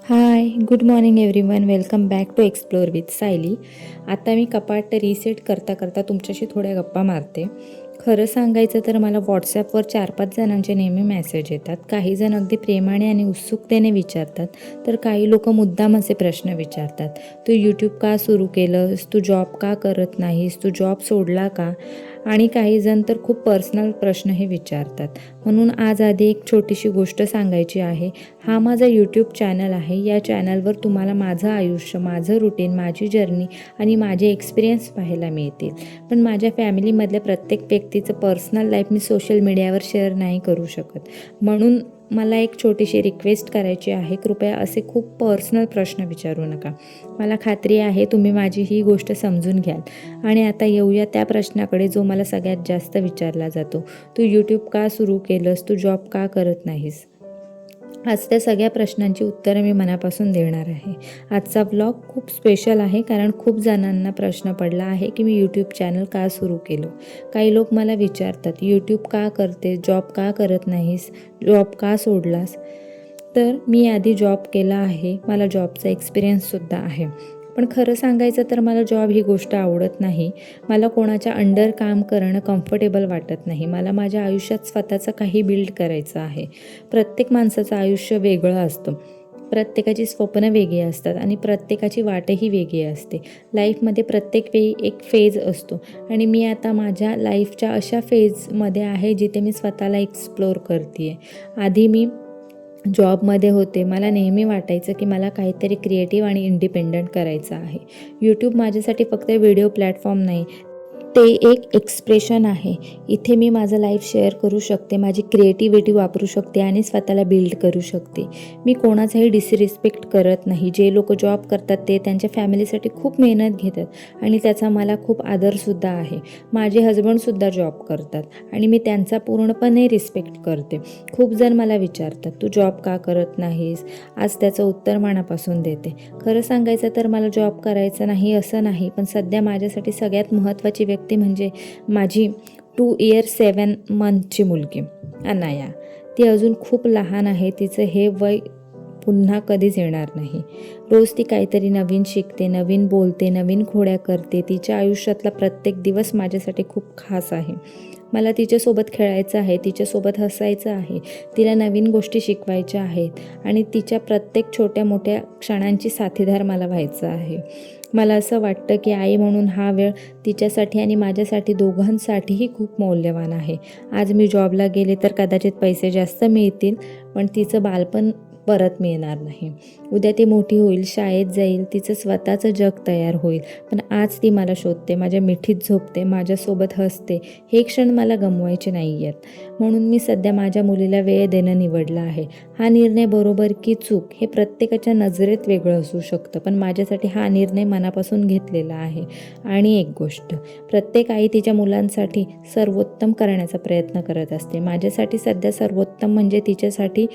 High, good morning everyone. Welcome back to explore with Sayali. आता मी कपाट रिसेट करता करता तुमच्याशी थोड्या गप्पा मारते. खरं सांगायचं तर मला व्हॉट्सॲपवर 4-5 जणांचे नेहमी मेसेज येतात. काही जण अगदी प्रेमाने आणि उत्सुकतेने विचारतात, तर काही लोक मुद्दाम असे प्रश्न विचारतात. तू यूट्यूब का सुरू केलंस? तू जॉब का करत नाहीस? तू जॉब सोडला का? आणि काही जण तर खूप पर्सनल प्रश्नही विचारतात. म्हणून आज आधी एक छोटीशी गोष्ट सांगायची आहे. हा माझा यूट्यूब चॅनल आहे. या चॅनलवर तुम्हाला माझं आयुष्य, माझं रुटीन, माझी जर्नी आणि माझे एक्सपिरियन्स पाहायला मिळतील. पण माझ्या फॅमिलीमधल्या प्रत्येक व्यक्तीचं पर्सनल लाईफ मी सोशल मीडियावर शेअर नाही करू शकत. म्हणून मला एक छोटीशी रिक्वेस्ट करायची आहे. कृपया असे खूप पर्सनल प्रश्न विचारू नका. मला खात्री आहे तुम्ही माझी ही गोष्ट समजून घ्याल. आणि आता येऊया त्या प्रश्नाकडे जो मला सगळ्यात जास्त विचारला जातो. तू यूट्यूब का सुरू केलंस? तू जॉब का करत नाहीस? आज त्या सगळ्या प्रश्नांची उत्तरं मी मनापासून देणार आहे. आजचा व्लॉग खूप स्पेशल आहे कारण खूप जणांना प्रश्न पडला आहे की मी यूट्यूब चॅनल का सुरू केलं. काही लोक मला विचारतात, यूट्यूब का करते? जॉब का करत नाहीस? जॉब का सोडलास? तर मी आधी जॉब केला आहे. मला जॉबचा एक्सपिरियन्ससुद्धा आहे. पण खरं सांगायचं तर मला जॉब ही गोष्ट आवडत नाही. मला कोणाच्या अंडर काम करणं कम्फर्टेबल वाटत नाही. मला माझ्या आयुष्यात स्वतःचं काही बिल्ड करायचं आहे. प्रत्येक माणसाचं आयुष्य वेगळं असतं. प्रत्येकाची स्वप्नं वेगळी असतात आणि प्रत्येकाची वाटही वेगळी असते. लाईफमध्ये प्रत्येक वेळी एक फेज असतो आणि मी आता माझ्या लाईफच्या अशा फेजमध्ये आहे जिथे मी स्वतःला एक्सप्लोअर करते आहे. आधी मी जॉबमध्ये होते. मला नेहमी वाटायचं की मला काहीतरी क्रिएटिव्ह आणि इंडिपेंडंट करायचं आहे. यूट्यूब माझ्यासाठी फक्त व्हिडिओ प्लॅटफॉर्म नाही, ते एक एक्सप्रेशन आहे. इथे मी माझं लाईफ शेअर करू शकते, माझी क्रिएटिव्हिटी वापरू शकते आणि स्वतःला बिल्ड करू शकते. मी कोणाचाही डिसरिस्पेक्ट करत नाही. जे लोक जॉब करतात ते त्यांच्या फॅमिलीसाठी खूप मेहनत घेतात आणि त्याचा मला खूप आदरसुद्धा आहे. माझे हजबंडसुद्धा जॉब करतात आणि मी त्यांचा पूर्णपणे रिस्पेक्ट करते. खूप जण मला विचारतात, तू जॉब का करत नाहीस? आज त्याचं उत्तर मनापासून देते. खरं सांगायचं तर मला जॉब करायचा नाही असं नाही, पण सध्या माझ्यासाठी सगळ्यात महत्त्वाची व्यक्ती म्हणजे माझी 2 इयर 7 मंथची मुलगी अनाया. ती अजून खूप लहान आहे. तिचं हे वय पुन्हा कधीच येणार नाही. रोज ती काहीतरी नवीन शिकते, नवीन बोलते, नवीन खोड्या करते. तिच्या आयुष्यातला प्रत्येक दिवस माझ्यासाठी खूप खास आहे. मला तिच्यासोबत खेळायचं आहे, तिच्यासोबत हसायचं आहे, तिला नवीन गोष्टी शिकवायच्या आहेत आणि तिच्या प्रत्येक छोट्या मोठ्या क्षणांची साथीदार मला व्हायचं आहे. मला असं वाटतं की आई म्हणून हा वेळ तिच्यासाठी आणि माझ्यासाठी दोघांसाठीही खूप मौल्यवान आहे. आज मी जॉबला गेले तर कदाचित पैसे जास्त मिळतील, पण तिचं बालपण परत मिळणार नाही. उद्या ती मोठी होईल, शाळेत जाईल, तिचं स्वतःचं जग तयार होईल. पण आज ती मला शोधते, माझ्या मिठीत झोपते, माझ्यासोबत हसते. हे क्षण मला गमवायचे नाही आहेत. म्हणून मी सध्या माझ्या मुलीला वेळ देणं निवडलं आहे. हा निर्णय बरोबर की चूक हे प्रत्येकाच्या नजरेत वेगळं असू शकतं, पण माझ्यासाठी हा निर्णय मनापासून घेतलेला आहे. आणि एक गोष्ट, प्रत्येक आई तिच्या मुलांसाठी सर्वोत्तम करण्याचा प्रयत्न करत असते. माझ्यासाठी सध्या सर्वोत्तम म्हणजे तिच्यासाठी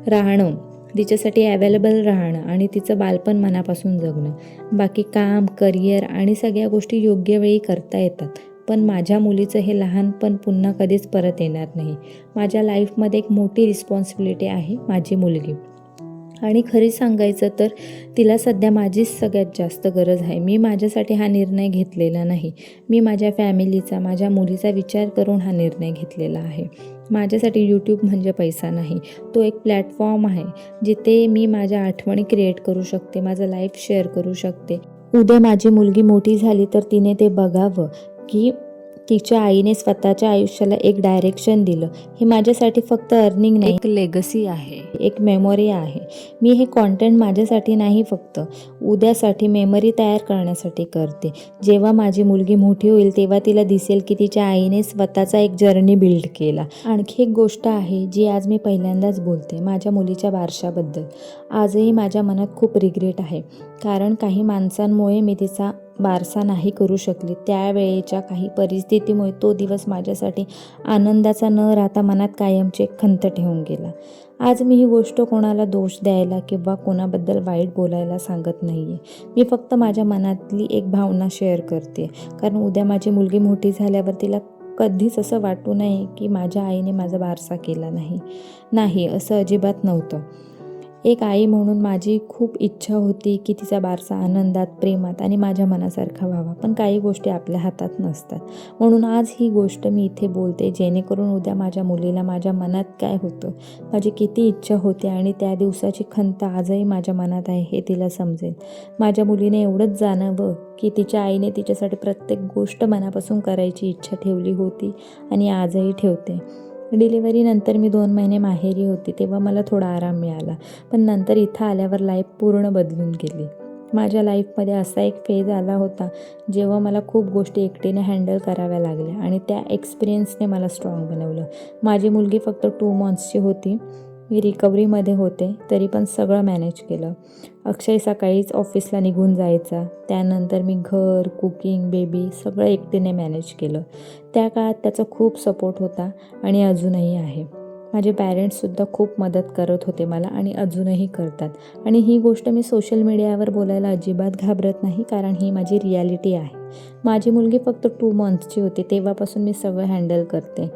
राहणं, तिच्यासाठी अवेलेबल राहणं आणि तिचं बालपण मनापासून जगणं. बाकी काम, करिअर आणि सगळ्या गोष्टी योग्य वेळी करता येतात, पण माझ्या मुलीचं हे लहानपण पुन्हा कधीच परत येणार नाही. माझ्या लाईफमध्ये एक मोठी रिस्पॉन्सिबिलिटी आहे, माझी मुलगी. आणि खरी सांगायचं तर तिला सध्या माझीच सगळ्यात जास्त गरज आहे. मी माझ्यासाठी हा निर्णय घेतलेला नाही. मी माझ्या फॅमिलीचा, माझ्या मुलीचा विचार करून हा निर्णय घेतलेला आहे. माझ्यासाठी यूट्यूब म्हणजे पैसा नाही, तो एक प्लॅटफॉर्म आहे जिथे मी माझ्या आठवणी क्रिएट करू शकते, माझं लाईफ शेअर करू शकते. उद्या माझी मुलगी मोठी झाली तर तिने ते बघावं की तिच्या आईने स्वतःच्या आयुष्याला एक डायरेक्शन दिलं. हे माझ्यासाठी फक्त अर्निंग नाही, एक लेगसी आहे, एक मेमोरी आहे. मी हे कॉन्टेंट माझ्यासाठी नाही, फक्त उद्यासाठी मेमरी तयार करण्यासाठी करते. जेव्हा माझी मुलगी मोठी होईल तेव्हा तिला दिसेल की तिच्या आईने स्वतःचा एक जर्नी बिल्ड केला. आणखी एक गोष्ट आहे जी आज मी पहिल्यांदाच बोलते, माझ्या मुलीच्या बारशाबद्दल. आजही माझ्या मनात खूप रिग्रेट आहे, कारण काही माणसांमुळे मी तिचा बारसा नाही करू शकली. त्यावेळेच्या काही परिस्थितीमुळे तो दिवस माझ्यासाठी आनंदाचा न राहता मनात कायमची एक खंत ठेवून गेला. आज मी ही गोष्ट कोणाला दोष द्यायला किंवा कोणाबद्दल वाईट बोलायला सांगत नाही आहे. मी फक्त माझ्या मनातली एक भावना शेअर करते, कारण उद्या माझी मुलगी मोठी झाल्यावर तिला कधीच असं वाटू नये की माझ्या आईने माझा बारसा केला नाही. असं अजिबात नव्हतं. एक आई म्हणून माझी खूप इच्छा होती की तिचा बारसा आनंदात, प्रेमात आणि माझ्या मनासारखा व्हावा, पण काही गोष्टी आपल्या हातात नसतात. म्हणून आज ही गोष्ट मी इथे बोलते, जेणेकरून उद्या माझ्या मुलीला माझ्या मनात काय होतं, माझी किती इच्छा होती आणि त्या दिवसाची खंत आजही माझ्या मनात आहे हे तिला समजेल. माझ्या मुलीने एवढंच जाणावं की तिच्या आईने तिच्यासाठी प्रत्येक गोष्ट मनापासून करायची इच्छा ठेवली होती आणि आजही ठेवते. डिलिव्हरीनंतर मी 2 महिने माहेरी होती, तेव्हा मला थोडा आराम मिळाला. पण नंतर इथं आल्यावर लाईफ पूर्ण बदलून गेली. माझ्या लाईफमध्ये असा एक फेज आला होता, जेव्हा मला खूप गोष्टी एकटीने हँडल कराव्या लागल्या आणि त्या एक्सपिरियन्सने मला स्ट्रॉंग बनवलं. माझी मुलगी फक्त 2 मंथ्सची होती. मी रिकव्हरीमध्ये होते, तरी पण सगळं मॅनेज केलं. अक्षय सकाळीच ऑफिसला निघून जायचा. त्यानंतर मी घर, कुकिंग, बेबी सगळं एकटीने मॅनेज केलं. त्या काळात त्याचा खूप सपोर्ट होता आणि अजूनही आहे. माझे पॅरेंट्ससुद्धा खूप मदत करत होते मला आणि अजूनही करतात. आणि ही गोष्ट मी सोशल मीडियावर बोलायला अजिबात घाबरत नाही, कारण ही माझी रिॲलिटी आहे. माझी मुलगी फक्त 2 मंथ्सची होती, तेव्हापासून मी सगळं हँडल करते.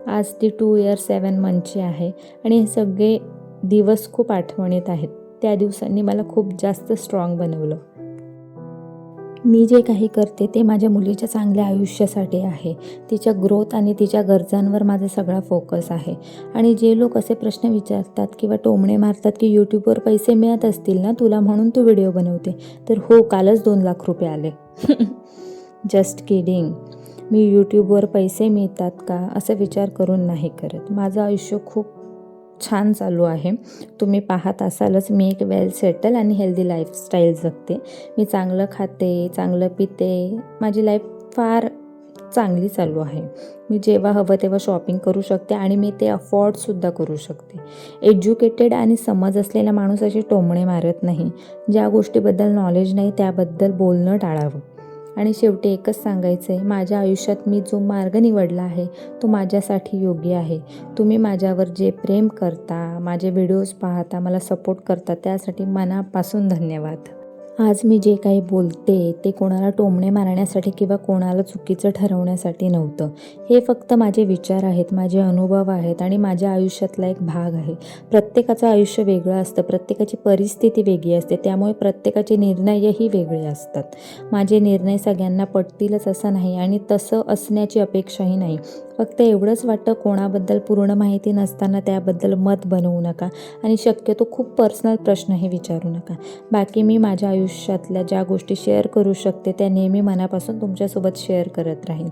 आज ती 2 इयर्स 7 मंथची आहे आणि हे सगळे दिवस खूप आठवणीत आहेत. त्या दिवसांनी मला खूप जास्त स्ट्रॉंग बनवलं. मी जे काही करते ते माझ्या मुलीच्या चांगल्या आयुष्यासाठी आहे. तिच्या ग्रोथ आणि तिच्या गरजांवर माझा सगळा फोकस आहे. आणि जे लोक असे प्रश्न विचारतात किंवा टोमणे मारतात की यूट्यूबवर पैसे मिळत असतील ना तुला म्हणून तू व्हिडिओ बनवते, तर हो, कालच 2 लाख रुपये आले. Just kidding. मी यूट्यूबवर पैसे मिळतात का असं विचार करून नाही करत. माझं आयुष्य खूप छान चालू आहे. तुम्ही पाहत असालच, मी एक वेल सेटल आणि हेल्दी लाईफस्टाईल जगते. मी चांगलं खाते, चांगलं पिते. माझी लाईफ फार चांगली चालू आहे. मी जेव्हा हवं तेव्हा शॉपिंग करू शकते आणि मी ते अफोर्डसुद्धा करू शकते. एज्युकेटेड आणि समज असलेला माणूस असे टोमणे मारत नाही. ज्या गोष्टीबद्दल नॉलेज नाही त्याबद्दल बोलणं टाळावं. आणि शेवटी एकच सांगायचं आहे, माझ्या आयुष्यात मी जो मार्ग निवडला आहे तो माझ्यासाठी योग्य आहे. तुम्ही माझ्यावर जे प्रेम करता, माझे व्हिडिओज पाहता, मला सपोर्ट करता, त्यासाठी मनापासून धन्यवाद. आज मी जे काही बोलते ते कोणाला टोमणे मारण्यासाठी किंवा कोणाला चुकीचं ठरवण्यासाठी नव्हतं. हे फक्त माझे विचार आहेत, माझे अनुभव आहेत आणि माझ्या आयुष्यातला एक भाग आहे. प्रत्येकाचं आयुष्य वेगळं असतं, प्रत्येकाची परिस्थिती वेगळी असते, त्यामुळे प्रत्येकाचे निर्णयही वेगळे असतात. माझे निर्णय सगळ्यांना पटतीलच असं नाही आणि तसं असण्याची अपेक्षाही नाही. फक्त एवढंच वाटतं, कोणाबद्दल पूर्ण माहिती नसताना त्याबद्दल मत बनवू नका आणि शक्यतो खूप पर्सनल प्रश्नही विचारू नका. बाकी मी माझ्या आयुष्यातल्या ज्या गोष्टी शेअर करू शकते त्या नेहमी मनापासून तुमच्यासोबत शेअर करत राहीन.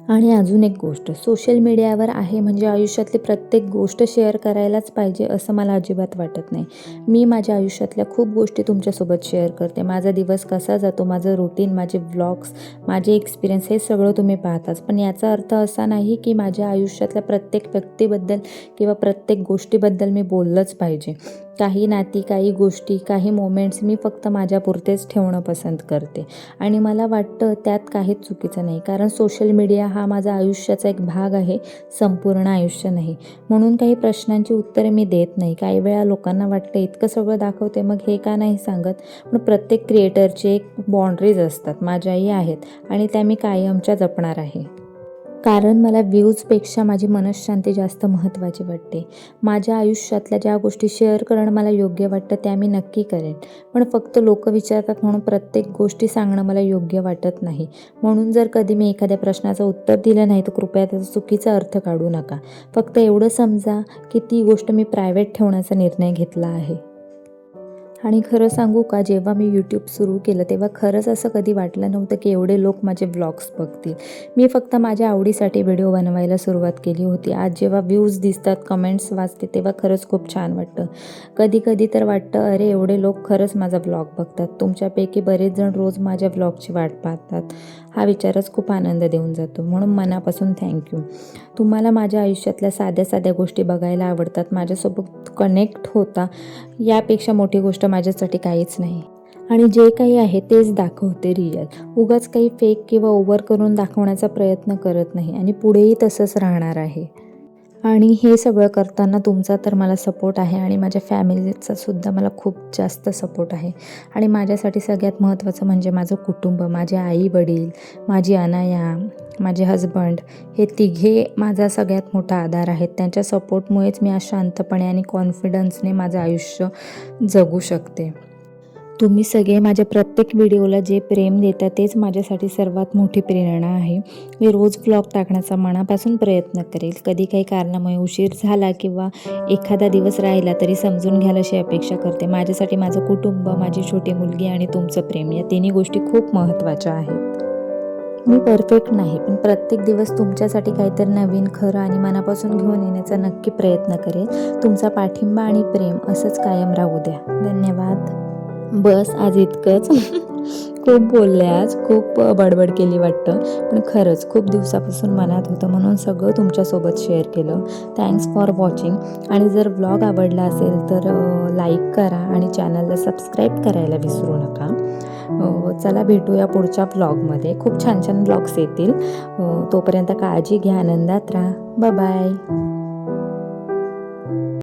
आणि अजून एक गोष्ट, सोशल मीडियावर आहे म्हणजे आयुष्यातली प्रत्येक गोष्ट शेअर करायलाच पाहिजे असं मला अजिबात वाटत नाही. मी माझ्या आयुष्यातल्या खूप गोष्टी तुमच्यासोबत शेअर करते. माझा दिवस कसा जातो, माझं रुटीन, माझे व्लॉग्स, माझे एक्सपिरियन्स हे सगळं तुम्ही पाहताच. पण याचा अर्थ असा नाही की माझ्या आयुष्यातल्या प्रत्येक व्यक्तीबद्दल किंवा प्रत्येक गोष्टीबद्दल मी बोललंच पाहिजे. काही नाती, काही गोष्टी, काही मोमेंट्स मी फक्त माझ्यापुरतेच ठेवणं पसंत करते आणि मला वाटतं त्यात काहीच चुकीचं नाही, कारण सोशल मीडिया हा माझा आयुष्याचा एक भाग आहे, संपूर्ण आयुष्य नाही. म्हणून काही प्रश्नांची उत्तरे मी देत नाही. काही वेळा लोकांना वाटतं इतकं सगळं दाखवते मग हे का नाही सांगत, पण प्रत्येक क्रिएटरचे एक बाउंड्रीज असतात, माझ्याही आहेत आणि त्या मी कायमच्या जपणार आहे. कारण मला व्ह्यूजपेक्षा माझी मनःशांती जास्त महत्त्वाची वाटते. माझ्या आयुष्यातल्या ज्या गोष्टी शेअर करणं मला योग्य वाटतं त्या मी नक्की करेन, पण फक्त लोक विचारतात म्हणून प्रत्येक गोष्टी सांगणं मला योग्य वाटत नाही. म्हणून जर कधी मी एखाद्या प्रश्नाचं उत्तर दिलं नाही तर कृपया त्याचा चुकीचा अर्थ काढू नका. फक्त एवढं समजा की ती गोष्ट मी प्रायव्हेट ठेवण्याचा निर्णय घेतला आहे. आणि खरं सांगू का, जेव्हा मी यूट्यूब सुरू केलं तेव्हा खरंच असं कधी वाटलं नव्हतं की एवढे लोक माझे व्लॉग्स बघतील. मी फक्त माझ्या आवडीसाठी व्हिडिओ बनवायला सुरुवात केली होती. आज जेव्हा व्ह्यूज दिसतात, कमेंट्स वाचते, तेव्हा खरंच खूप छान वाटतं. कधी कधी तर वाटतं, अरे एवढे लोक खरंच माझा व्लॉग बघतात. तुमच्यापैकी बरेच जण रोज माझ्या व्लॉगची वाट पाहतात. हा विचारच खूप आनंद देऊन जातो. म्हणून मनापासून थँक्यू. तुम्हाला माझ्या आयुष्यातल्या साध्या साध्या गोष्टी बघायला आवडतात, माझ्यासोबत कनेक्ट होता. यापेक्षा मोठी गोष्ट माझ्यासाठी काहीच नाही. आणि जे काही आहे तेच दाखवते रिअल. उगाच काही फेक किंवा ओव्हर करून दाखवण्याचा प्रयत्न करत नाही आणि पुढेही तसंच राहणार आहे. आणि हे सगळं करताना तुमचा तर मला सपोर्ट आहे आणि माझ्या फॅमिलीचा सुद्धा मला खूप जास्त सपोर्ट आहे. आणि माझ्यासाठी सगळ्यात महत्त्वाचं म्हणजे माझं कुटुंब, माझे आई-वडील, माझी अनाया, माझे हजबंड, हे तिघे माझा सगळ्यात मोठा आधार आहेत. त्यांच्या सपोर्टमुळेच मी आज शांतपणे आणि कॉन्फिडन्सने माझं आयुष्य जगू शकते. तुम्ही सगळे माझ्या प्रत्येक व्हिडिओला जे प्रेम देता तेच माझ्यासाठी सर्वात मोठी प्रेरणा आहे. मी रोज व्लॉग टाकण्याचा मनापासून प्रयत्न करेल. कधी काही कारणामुळे उशीर झाला किंवा एखादा दिवस राहिला तरी समजून घ्याल अशी अपेक्षा करते. माझ्यासाठी माझं कुटुंब, माझी छोटी मुलगी आणि तुमचं प्रेम या तिन्ही गोष्टी खूप महत्त्वाच्या आहेत. मी परफेक्ट नाही, पण प्रत्येक दिवस तुमच्यासाठी काहीतरी नवीन, खरं आणि मनापासून घेऊन येण्याचा नक्की प्रयत्न करेल. तुमचा पाठिंबा आणि प्रेम असंच कायम राहू द्या. धन्यवाद. बस आज इतकंच. खूप बोलले आज, खूप बडबड केली वाटतं. पण खरंच खूप दिवसापासून मनात होतं म्हणून सगळं तुमच्यासोबत शेअर केलं. Thanks for watching. आणि जर व्लॉग आवडला असेल तर लाईक करा आणि चॅनलला सबस्क्राईब करायला विसरू नका. चला भेटूया पुढच्या व्लॉगमध्ये. खूप छान छान व्लॉग्स येतील. तोपर्यंत काळजी घ्या, आनंदात राहा. बाय.